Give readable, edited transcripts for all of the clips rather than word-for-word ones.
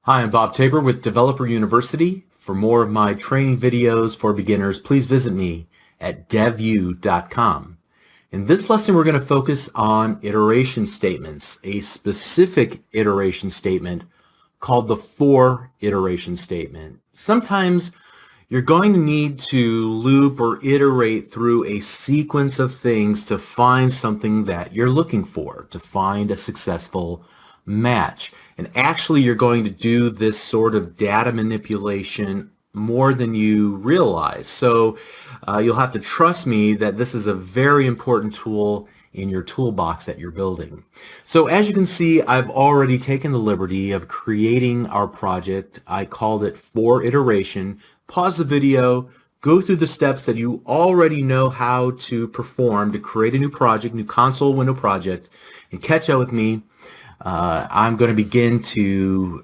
Hi, I'm Bob Tabor with Developer University. For more of my training videos for beginners, please visit me at devu.com. In this lesson, we're going to focus on iteration statements, a specific iteration statement called the for iteration statement. Sometimes you're going to need to loop or iterate through a sequence of things to find something that you're looking for, to find a successful match. And actually, you're going to do this sort of data manipulation more than you realize. So you'll have to trust me that this is a very important tool in your toolbox that you're building. So as you can see, I've already taken the liberty of creating our project. I called it for iteration. Pause the video, go through the steps that you already know how to perform to create a new project, new console window project, and catch up with me. I'm going to begin to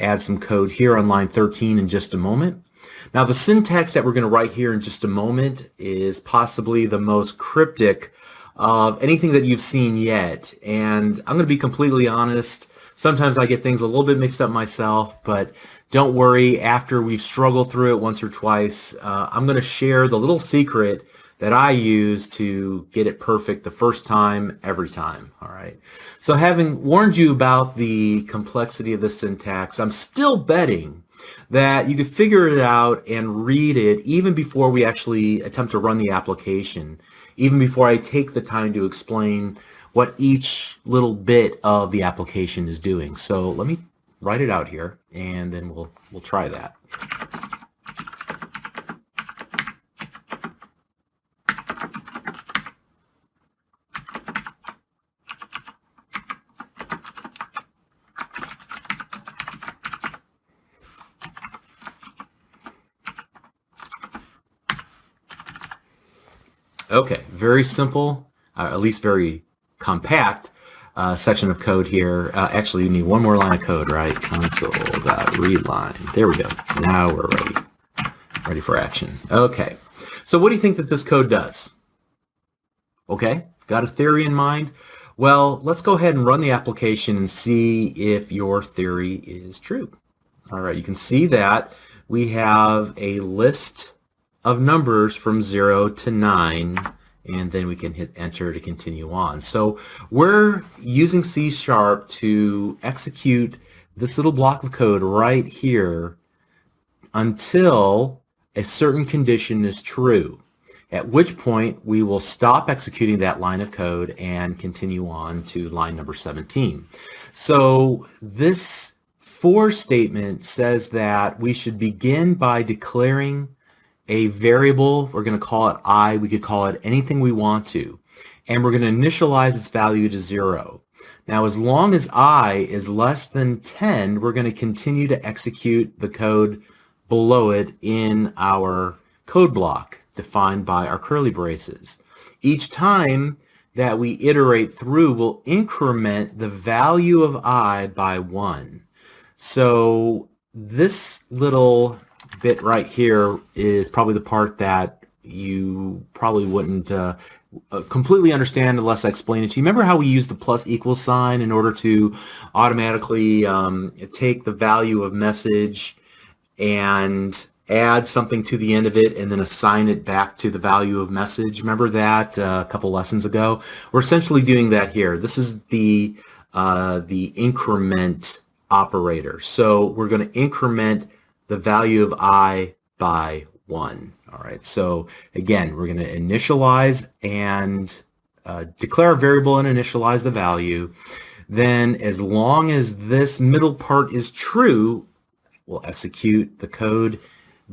add some code here on line 13 in just a moment. Now, the syntax that we're going to write here in just a moment is possibly the most cryptic of anything that you've seen yet. And I'm going to be completely honest. Sometimes I get things a little bit mixed up myself, but don't worry. After we've struggled through it once or twice, I'm going to share the little secret that I use to get it perfect the first time, every time. All right. So having warned you about the complexity of the syntax, I'm still betting that you could figure it out and read it even before we actually attempt to run the application, even before I take the time to explain what each little bit of the application is doing. So let me write it out here, and then we'll try that. Okay, very simple, at least very compact section of code here. Actually, you need one more line of code, right? Console.readline. There we go. Now we're ready for action. Okay, so what do you think that this code does? Okay, got a theory in mind? Well, let's go ahead and run the application and see if your theory is true. All right, you can see that we have a list of numbers from 0 to 9, and then we can hit enter to continue on. So we're using C# to execute this little block of code right here until a certain condition is true, at which point we will stop executing that line of code and continue on to line number 17. So this for statement says that we should begin by declaring a variable. We're going to call it I. We could call it anything we want to. And we're going to initialize its value to 0. Now, as long as I is less than 10, we're going to continue to execute the code below it in our code block defined by our curly braces. Each time that we iterate through, we'll increment the value of I by 1. So this little bit right here is probably the part that you probably wouldn't completely understand unless I explain it to you. Remember how we use the plus equal sign in order to automatically take the value of message and add something to the end of it and then assign it back to the value of message? Remember that a couple lessons ago? We're essentially doing that here. This is the increment operator. So we're going to increment the value of I by 1. All right, so again, we're going to initialize and declare a variable and initialize the value. Then as long as this middle part is true, we'll execute the code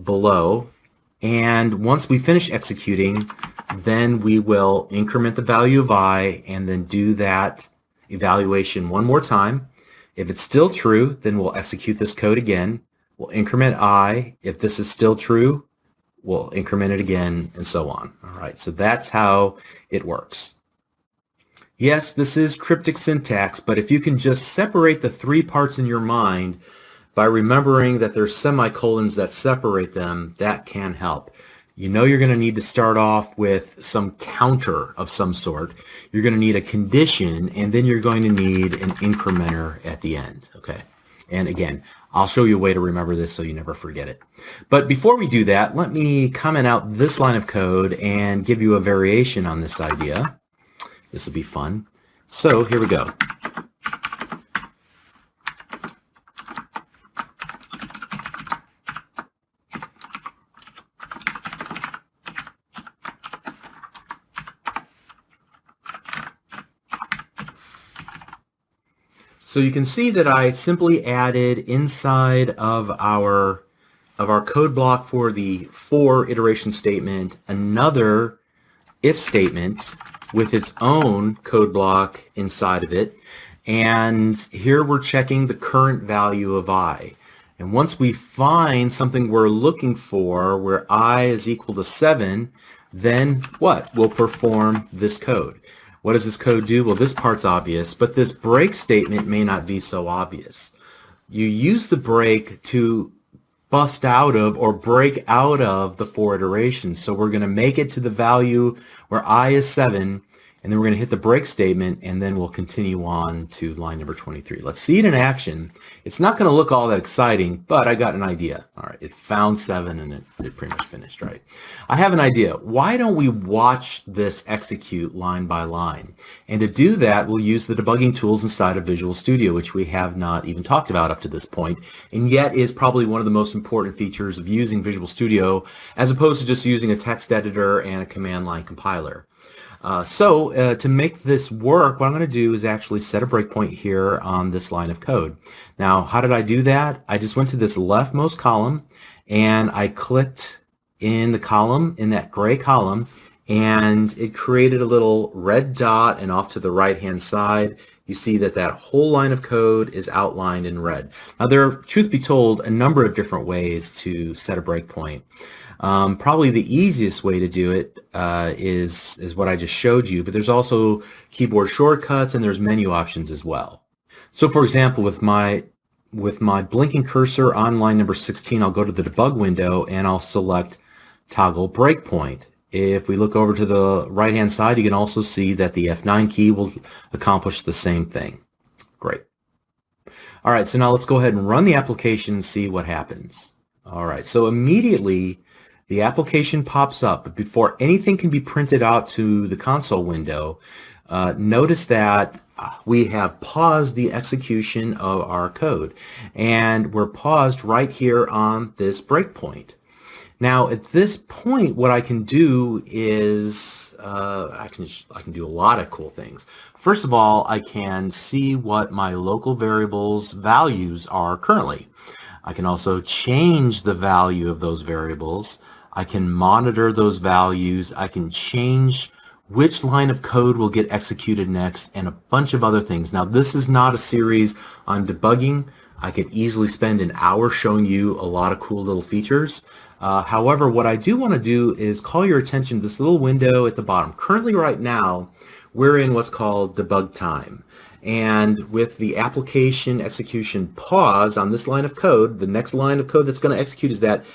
below. And once we finish executing, then we will increment the value of I and then do that evaluation one more time. If it's still true, then we'll execute this code again. We'll increment I. If this is still true, we'll increment it again, and so on. All right, so that's how it works. Yes, this is cryptic syntax, but if you can just separate the three parts in your mind by remembering that there's semicolons that separate them, that can help. You know you're going to need to start off with some counter of some sort. You're going to need a condition, and then you're going to need an incrementer at the end. Okay. And again, I'll show you a way to remember this so you never forget it. But before we do that, let me comment out this line of code and give you a variation on this idea. This will be fun. So here we go. So you can see that I simply added inside of our code block for the for iteration statement another if statement with its own code block inside of it. And here we're checking the current value of I. And once we find something we're looking for where I is equal to 7, then what? We'll perform this code. What does this code do? Well, this part's obvious, but this break statement may not be so obvious. You use the break to bust out of or break out of the for iteration. So we're going to make it to the value where I is 7, and then we're going to hit the break statement, and then we'll continue on to line number 23. Let's see it in action. It's not going to look all that exciting, but I got an idea. All right, it found 7, and it pretty much finished, right? I have an idea. Why don't we watch this execute line by line? And to do that, we'll use the debugging tools inside of Visual Studio, which we have not even talked about up to this point, and yet is probably one of the most important features of using Visual Studio, as opposed to just using a text editor and a command line compiler. To make this work, what I'm going to do is actually set a breakpoint here on this line of code. Now, how did I do that? I just went to this leftmost column and I clicked in the column, in that gray column, and it created a little red dot, and off to the right-hand side, you see that that whole line of code is outlined in red. Now, there are, truth be told, a number of different ways to set a breakpoint. Probably the easiest way to do it is what I just showed you, but there's also keyboard shortcuts and there's menu options as well. So for example, with my blinking cursor on line number 16, I'll go to the debug window and I'll select toggle breakpoint. If we look over to the right hand side, you can also see that the F9 key will accomplish the same thing. Great. All right, so now let's go ahead and run the application and see what happens. All right, so immediately the application pops up, but before anything can be printed out to the console window, notice that we have paused the execution of our code, and we're paused right here on this breakpoint. Now, at this point, what I can do is I can do a lot of cool things. First of all, I can see what my local variables values are currently. I can also change the value of those variables. I can monitor those values. I can change which line of code will get executed next, and a bunch of other things. Now, this is not a series on debugging. I could easily spend an hour showing you a lot of cool little features. However, what I do want to do is call your attention to this little window at the bottom. Currently, right now, we're in what's called debug time. And with the application execution pause on this line of code, the next line of code that's going to execute is that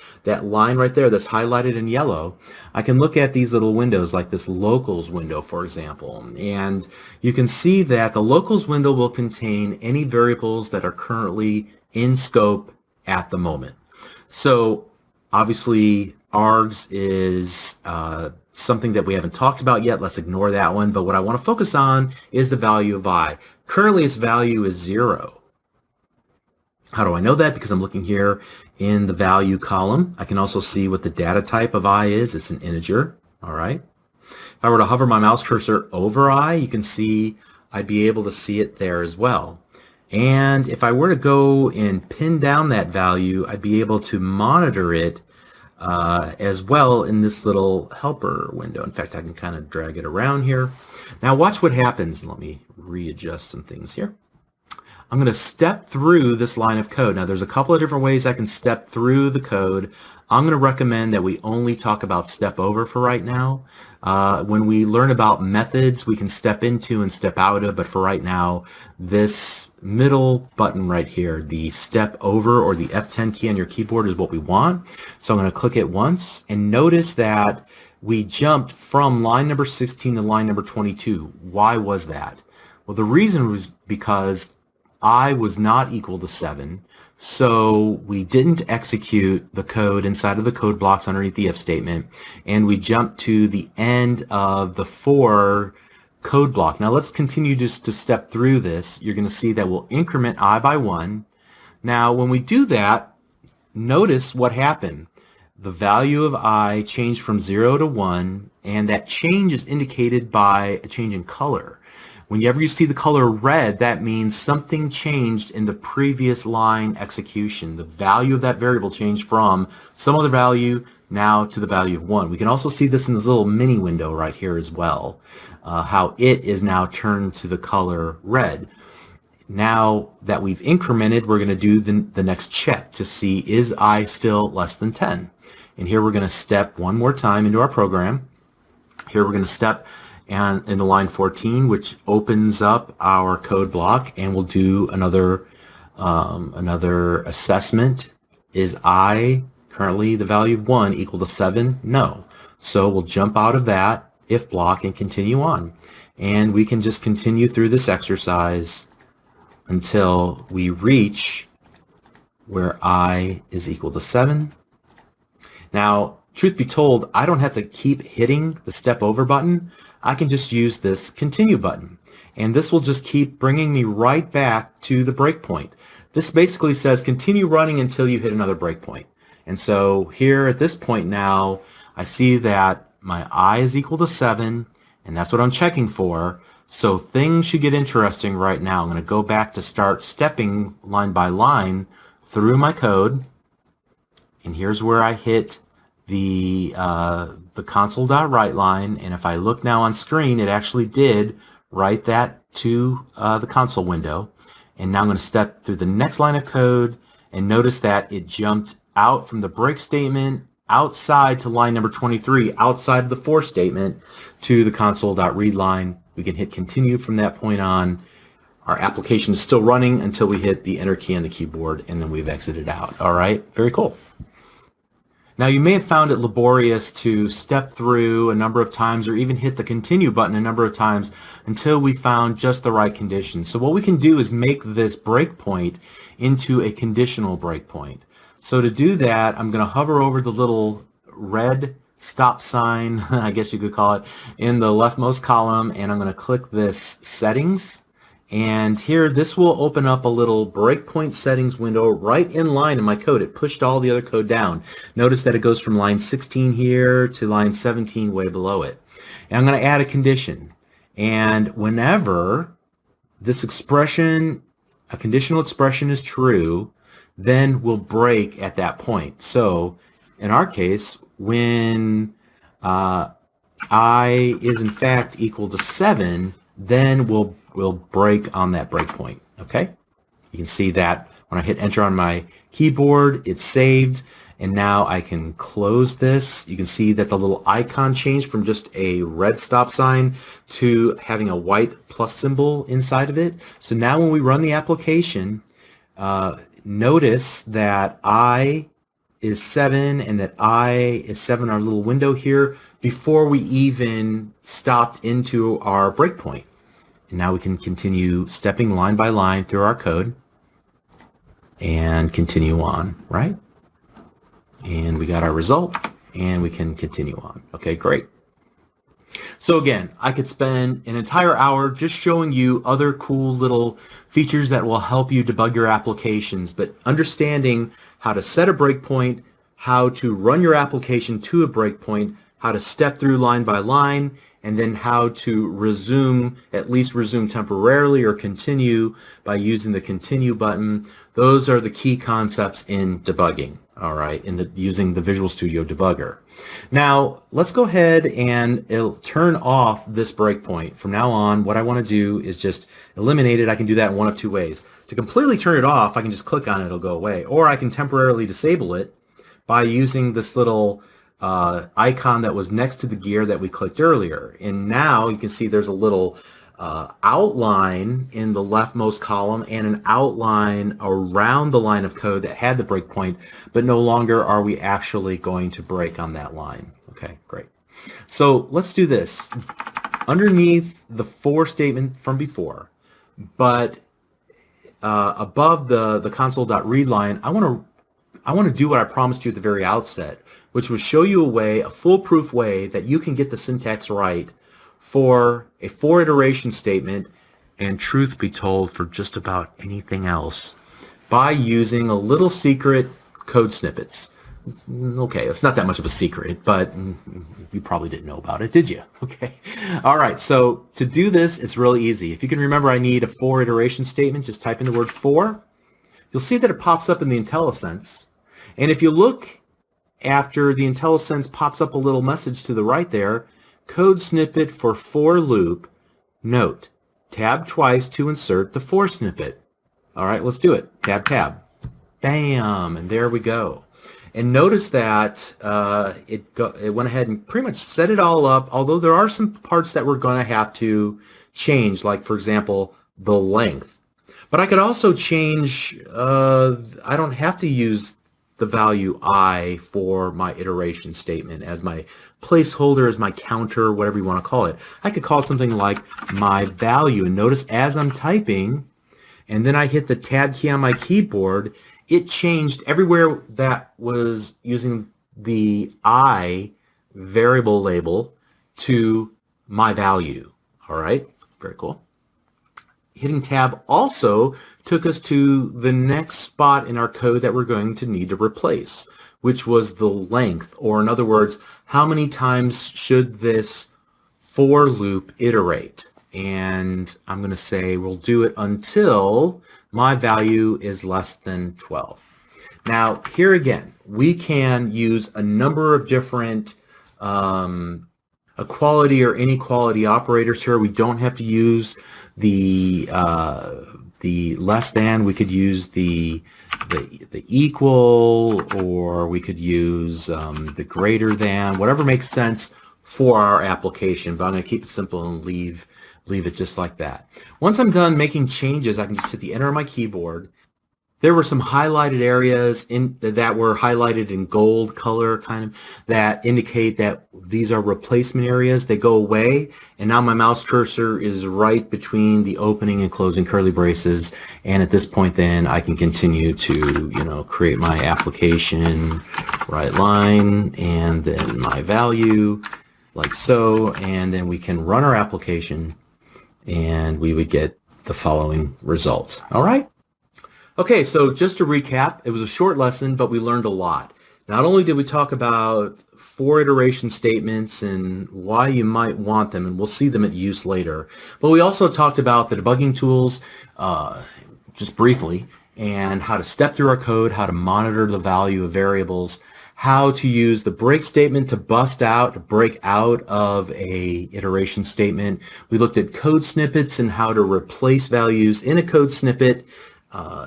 line right there that's highlighted in yellow. I can look at these little windows like this locals window, for example, and you can see that the locals window will contain any variables that are currently in scope at the moment. So obviously args is something that we haven't talked about yet. Let's ignore that one. But what I want to focus on is the value of I. Currently, its value is 0. How do I know that? Because I'm looking here in the value column. I can also see what the data type of I is. It's an integer. All right. If I were to hover my mouse cursor over I, you can see I'd be able to see it there as well. And if I were to go and pin down that value, I'd be able to monitor it as well in this little helper window. In fact, I can kind of drag it around here. Now watch what happens. Let me readjust some things here. I'm going to step through this line of code. Now there's a couple of different ways I can step through the code. I'm going to recommend that we only talk about step over for right now. When we learn about methods, we can step into and step out of, but for right now, this middle button right here, the step over or the F10 key on your keyboard, is what we want. So I'm going to click it once, and notice that we jumped from line number 16 to line number 22. Why was that? Well, the reason was because I was not equal to 7, so we didn't execute the code inside of the code blocks underneath the if statement, and we jumped to the end of the for code block. Now let's continue just to step through this. You're going to see that we'll increment I by 1. Now when we do that, notice what happened. The value of I changed from 0 to 1, and that change is indicated by a change in color. Whenever you see the color red, that means something changed in the previous line execution. The value of that variable changed from some other value now to the value of 1. We can also see this in this little mini window right here as well, how it is now turned to the color red. Now that we've incremented, we're going to do the next check to see, is I still less than 10? And here we're going to step one more time into our program. Here we're going to step and into line 14, which opens up our code block, and we'll do another assessment. Is I currently the value of 1 equal to 7? No. So we'll jump out of that if block and continue on. And we can just continue through this exercise until we reach where I is equal to 7. Now, truth be told, I don't have to keep hitting the step over button. I can just use this continue button, and this will just keep bringing me right back to the breakpoint. This basically says continue running until you hit another breakpoint. And so here at this point now, I see that my I is equal to 7, and that's what I'm checking for. So things should get interesting right now. I'm going to go back to start stepping line by line through my code, and here's where I hit the console.write line, and if I look now on screen, it actually did write that to the console window. And now I'm going to step through the next line of code, and notice that it jumped out from the break statement outside to line number 23, outside of the for statement, to the console.read line. We can hit continue from that point on. Our application is still running until we hit the enter key on the keyboard, and then we've exited out. All right, very cool. Now you may have found it laborious to step through a number of times or even hit the continue button a number of times until we found just the right condition. So what we can do is make this breakpoint into a conditional breakpoint. So to do that, I'm going to hover over the little red stop sign, I guess you could call it, in the leftmost column, and I'm going to click this settings. And here, this will open up a little breakpoint settings window right in line in my code. It pushed all the other code down. Notice that it goes from line 16 here to line 17 way below it. And I'm going to add a condition. And whenever this expression, a conditional expression, is true, then we'll break at that point. So in our case, when I is in fact equal to 7, then we'll break on that breakpoint. Okay? You can see that when I hit enter on my keyboard, it's saved, and now I can close this. You can see that the little icon changed from just a red stop sign to having a white plus symbol inside of it. So now when we run the application, notice that I is 7 and that I is 7, our little window here, before we even stopped into our breakpoint. And now we can continue stepping line by line through our code and continue on, right? And we got our result, and we can continue on. Okay, great. So again, I could spend an entire hour just showing you other cool little features that will help you debug your applications, but understanding how to set a breakpoint, how to run your application to a breakpoint, how to step through line by line, and then how to resume, at least resume temporarily or continue by using the continue button. Those are the key concepts in debugging, all right, using the Visual Studio Debugger. Now, let's go ahead and it'll turn off this breakpoint. From now on, what I want to do is just eliminate it. I can do that in one of two ways. To completely turn it off, I can just click on it, it'll go away. Or I can temporarily disable it by using this little icon that was next to the gear that we clicked earlier. And now you can see there's a little outline in the leftmost column and an outline around the line of code that had the breakpoint, but no longer are we actually going to break on that line. Okay, great. So let's do this. Underneath the for statement from before, but above the console.readline, I want to do what I promised you at the very outset, which was show you a foolproof way that you can get the syntax right for a 4-iteration statement, and truth be told, for just about anything else, by using a little secret code snippets. Okay, it's not that much of a secret, but you probably didn't know about it, did you? Okay. All right, so to do this, it's really easy. If you can remember, I need a 4-iteration statement. Just type in the word 4. You'll see that it pops up in the IntelliSense. And if you look after the IntelliSense pops up a little message to the right there, code snippet for for loop, note, tab twice to insert the for snippet. All right, let's do it. Tab, tab. Bam, and there we go. And notice that it went ahead and pretty much set it all up, although there are some parts that we're going to have to change, like, for example, the length. But I could also change, I don't have to use the value I for my iteration statement as my placeholder, as my counter, whatever you want to call it. I could call something like my value. And notice as I'm typing, and then I hit the tab key on my keyboard, it changed everywhere that was using the I variable label to my value. All right, very cool. Hitting tab also took us to the next spot in our code that we're going to need to replace, which was the length, or in other words, how many times should this for loop iterate? And I'm going to say we'll do it until my value is less than 12. Now, here again, we can use a number of different equality or inequality operators here. We don't have to use the less than. We could use the equal, or we could use the greater than, whatever makes sense for our application. But I'm going to keep it simple and leave it just like that. Once I'm done making changes, I can just hit the enter on my keyboard. There were some highlighted areas that were highlighted in gold color, kind of, that indicate that these are replacement areas. They go away, and now my mouse cursor is right between the opening and closing curly braces. And at this point, then I can continue to, create my application, right line, and then my value, like so, and then we can run our application, and we would get the following result. All right. Okay, so just to recap, it was a short lesson, but we learned a lot. Not only did we talk about 4-iteration statements and why you might want them, and we'll see them at use later, but we also talked about the debugging tools, just briefly, and how to step through our code, how to monitor the value of variables, how to use the break statement to break out of a iteration statement. We looked at code snippets and how to replace values in a code snippet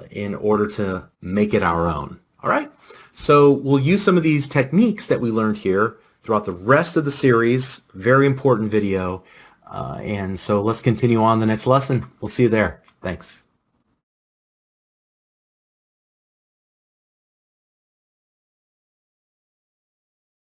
in order to make it our own. All right, so we'll use some of these techniques that we learned here throughout the rest of the series. Very important video, and so let's continue on the next lesson. We'll see you there. Thanks.